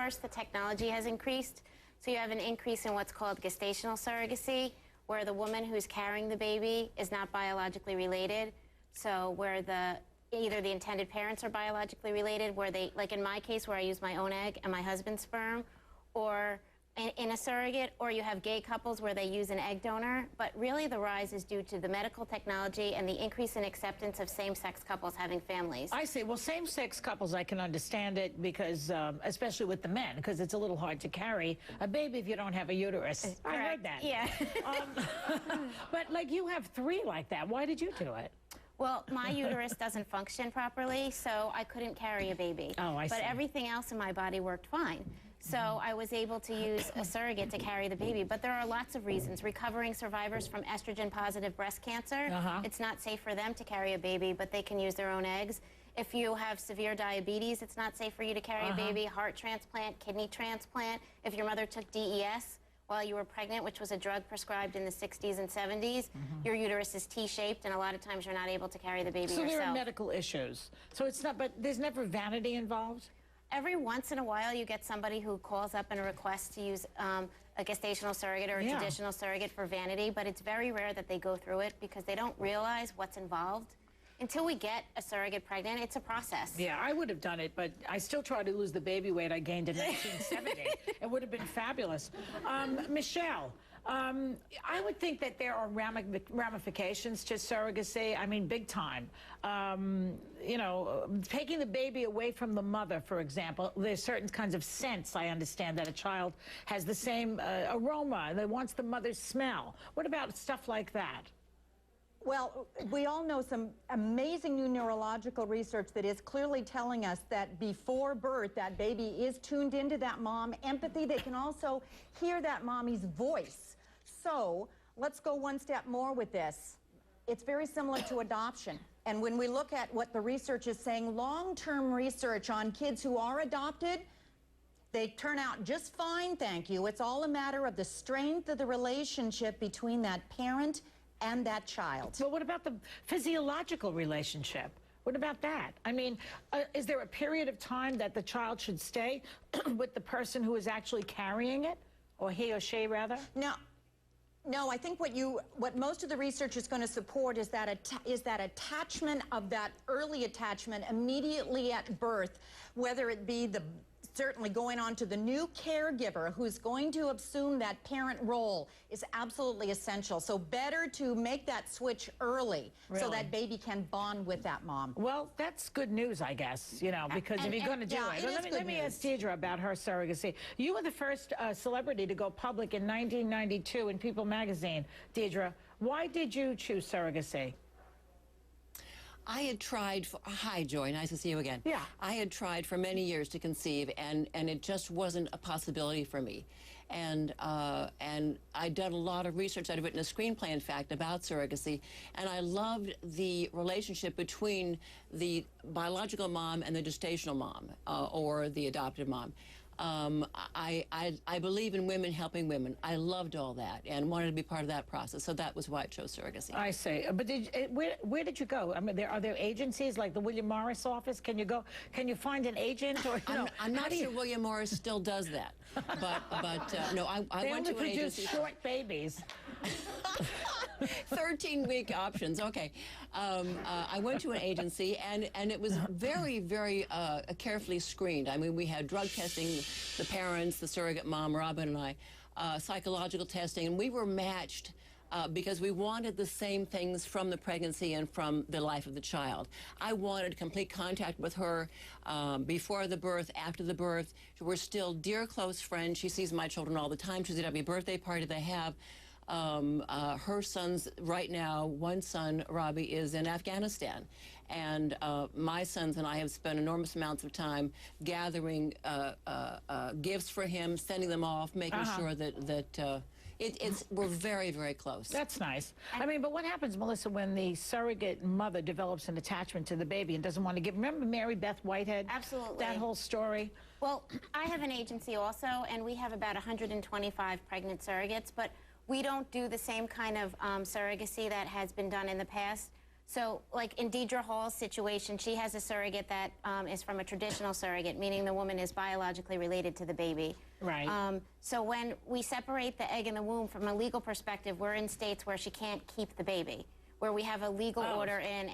First, the technology has increased, so you have an increase in what's called gestational surrogacy, where the woman who's carrying the baby is not biologically related. So where either the intended parents are biologically related, where they, like in my case, where I use my own egg and my husband's sperm, or in a surrogate, or you have gay couples where they use an egg donor. But really the rise is due to the medical technology and the increase in acceptance of same-sex couples having families. I see. Well, same-sex couples, I can understand it because, especially with the men, because it's a little hard to carry a baby if you don't have a uterus. I heard that. Yeah. But like you have 3 like that. Why did you do it? Well, my uterus doesn't function properly, so I couldn't carry a baby. Oh, I see. But everything else in my body worked fine. So I was able to use a surrogate to carry the baby. But there are lots of reasons. Recovering survivors from estrogen-positive breast cancer, it's not safe for them to carry a baby, but they can use their own eggs. If you have severe diabetes, it's not safe for you to carry a baby. Heart transplant, kidney transplant. If your mother took DES while you were pregnant, which was a drug prescribed in the 60s and 70s, your uterus is T-shaped, and a lot of times you're not able to carry the baby yourself. So there are medical issues. So it's not, but there's never vanity involved? Every once in a while, you get somebody who calls up and requests to use a gestational surrogate or a traditional surrogate for vanity, but it's very rare that they go through it because they don't realize what's involved. Until we get a surrogate pregnant, it's a process. Yeah, I would have done it, but I still try to lose the baby weight I gained in 1970. It would have been fabulous. Michele, I would think that there are ramifications to surrogacy. I mean, big time. You know, taking the baby away from the mother, for example, there's certain kinds of scents, I understand, that a child has the same aroma, that wants the mother's smell. What about stuff like that? Well, we all know some amazing new neurological research that is clearly telling us that before birth, that baby is tuned into that mom. Empathy, they can also hear that mommy's voice. So let's go one step more with this. It's very similar to adoption. And when we look at what the research is saying, long-term research on kids who are adopted, they turn out just fine, thank you. It's all a matter of the strength of the relationship between that parent and that child. Well, what about the physiological relationship? What about that? I mean, is there a period of time that the child should stay with the person who is actually carrying it, or he or she, rather? No, I think what most of the research is going to support is that attachment of that early attachment immediately at birth, whether it be certainly going on to the new caregiver who's going to assume that parent role is absolutely essential. So better to make that switch early so that baby can bond with that mom. Well, that's good news, I guess, you know, because if you're going to do it. Let me ask Deidre about her surrogacy. You were the first celebrity to go public in 1992 in People magazine. Deidre, why did you choose surrogacy? I had tried, hi Joy, nice to see you again. Yeah. I had tried for many years to conceive, and it just wasn't a possibility for me. And I'd done a lot of research. I'd written a screenplay, in fact, about surrogacy, and I loved the relationship between the biological mom and the gestational mom, or the adopted mom. I believe in women helping women. I loved all that and wanted to be part of that process. So that was why I chose surrogacy. I see. But where did you go? I mean, are there agencies like the William Morris office? Can you go? Can you find an agent? Or I'm not sure William Morris still does that. But no, I went to an agency. They only produce short babies. 13-week options. Okay. I went to an agency, and it was very, very carefully screened. I mean, we had drug testing, the parents, the surrogate mom, Robin and I, psychological testing, and we were matched because we wanted the same things from the pregnancy and from the life of the child. I wanted complete contact with her before the birth, after the birth. We're still dear close friends. She sees my children all the time. She's at every birthday party they have. Her sons, right now, one son, Robbie, is in Afghanistan. And my sons and I have spent enormous amounts of time gathering gifts for him, sending them off, making sure that we're very, very close. That's nice. I mean, but what happens, Melissa, when the surrogate mother develops an attachment to the baby and doesn't want to give? Remember Mary Beth Whitehead? Absolutely. That whole story? Well, I have an agency also, and we have about 125 pregnant surrogates, but we don't do the same kind of surrogacy that has been done in the past. So, like in Deidre Hall's situation, she has a surrogate that is from a traditional surrogate, meaning the woman is biologically related to the baby. Right. So when we separate the egg in the womb, from a legal perspective, we're in states where she can't keep the baby, where we have a legal order in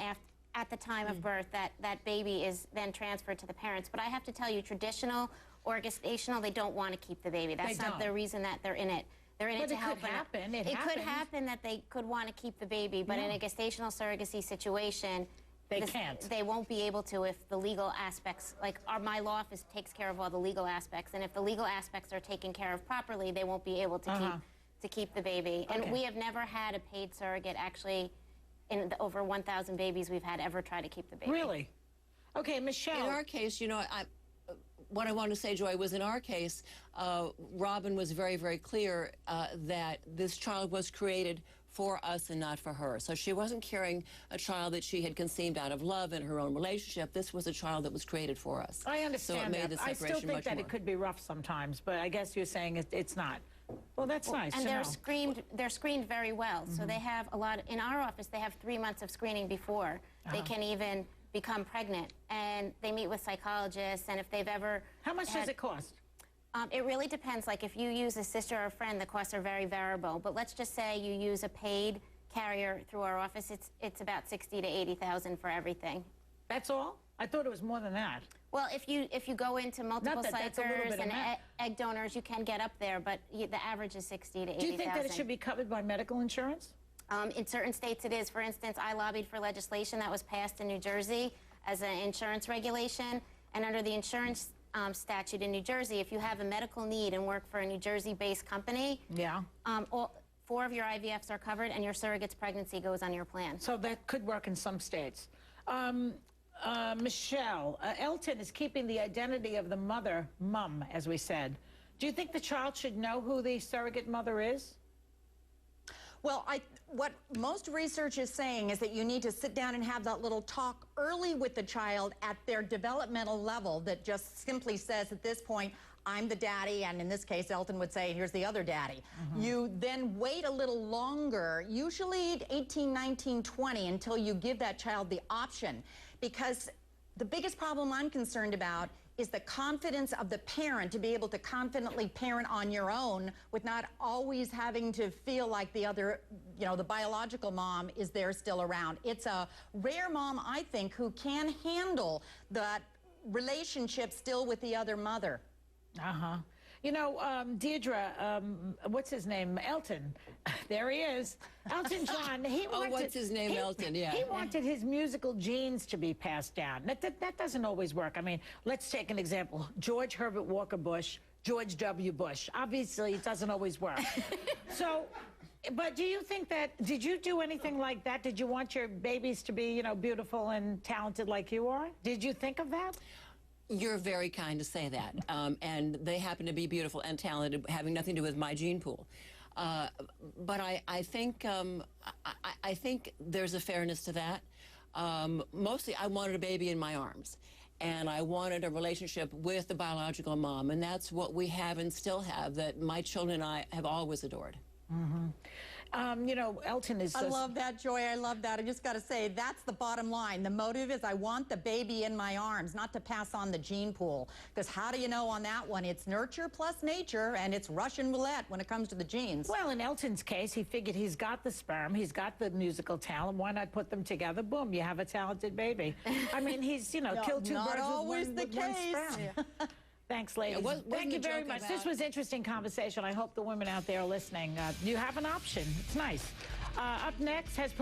at the time of birth that baby is then transferred to the parents. But I have to tell you, traditional or gestational, they don't want to keep the baby. That's not the reason that they're in it. They're in it to help. But it could happen. It could happen that they could want to keep the baby, but in a gestational surrogacy situation, they can't. They won't be able to if the legal aspects, like my law office takes care of all the legal aspects, and if the legal aspects are taken care of properly, they won't be able to keep the baby. And we have never had a paid surrogate actually. In the over 1,000 babies we've had ever try to keep the baby. Really? Okay, Michele. In our case, you know, what I want to say, Joy, was in our case, Robin was very, very clear that this child was created for us and not for her. So she wasn't carrying a child that she had conceived out of love in her own relationship. This was a child that was created for us. I understand so it made that. The I separation still think that more. it could be rough sometimes, but I guess you're saying it's not. Well, that's nice And to they're screened very well. So they have a lot, in our office, they have 3 months of screening before they can even become pregnant. And they meet with psychologists, and if they've ever How much does it cost? It really depends. Like if you use a sister or a friend, the costs are very variable. But let's just say you use a paid carrier through our office, it's about $60,000 to $80,000 for everything. That's all? I thought it was more than that. Well, if you go into multiple psychers and egg donors, you can get up there, but the average is $60,000 to $80,000. Do you think that it should be covered by medical insurance? In certain states it is. For instance, I lobbied for legislation that was passed in New Jersey as an insurance regulation, and under the insurance statute in New Jersey, if you have a medical need and work for a New Jersey-based company, all 4 of your IVFs are covered, and your surrogate's pregnancy goes on your plan. So that could work in some states. Michele, Elton is keeping the identity of the mum, as we said. Do you think the child should know who the surrogate mother is? Well, what most research is saying is that you need to sit down and have that little talk early with the child at their developmental level that just simply says at this point, I'm the daddy, and in this case, Elton would say, here's the other daddy. You then wait a little longer, usually 18, 19, 20, until you give that child the option. Because the biggest problem I'm concerned about is the confidence of the parent to be able to confidently parent on your own with not always having to feel like the other, the biological mom is there still around. It's a rare mom, I think, who can handle that relationship still with the other mother. You know, Deidre, what's his name? Elton. There he is. Elton John. He wanted, what's his name? Elton, yeah. He wanted his musical genes to be passed down. That doesn't always work. I mean, let's take an example. George Herbert Walker Bush, George W. Bush. Obviously, it doesn't always work. So, but do you think that, did you do anything like that? Did you want your babies to be, beautiful and talented like you are? Did you think of that? You're very kind to say that. And they happen to be beautiful and talented, having nothing to do with my gene pool. But I think there's a fairness to that. Mostly, I wanted a baby in my arms. And I wanted a relationship with the biological mom. And that's what we have and still have, that my children and I have always adored. Elton is... I love that, Joy. I love that. I just got to say, that's the bottom line. The motive is I want the baby in my arms, not to pass on the gene pool. Because how do you know on that one? It's nurture plus nature, and it's Russian roulette when it comes to the genes. Well, in Elton's case, he figured he's got the sperm, he's got the musical talent. Why not put them together? Boom, you have a talented baby. I mean, he's, killed 2 birds with one sperm. Yeah. Thanks, ladies. Thank you very much. This was interesting conversation. I hope the women out there are listening. You have an option. It's nice. Up next, has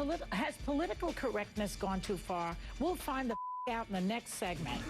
political correctness gone too far? We'll find the out in the next segment.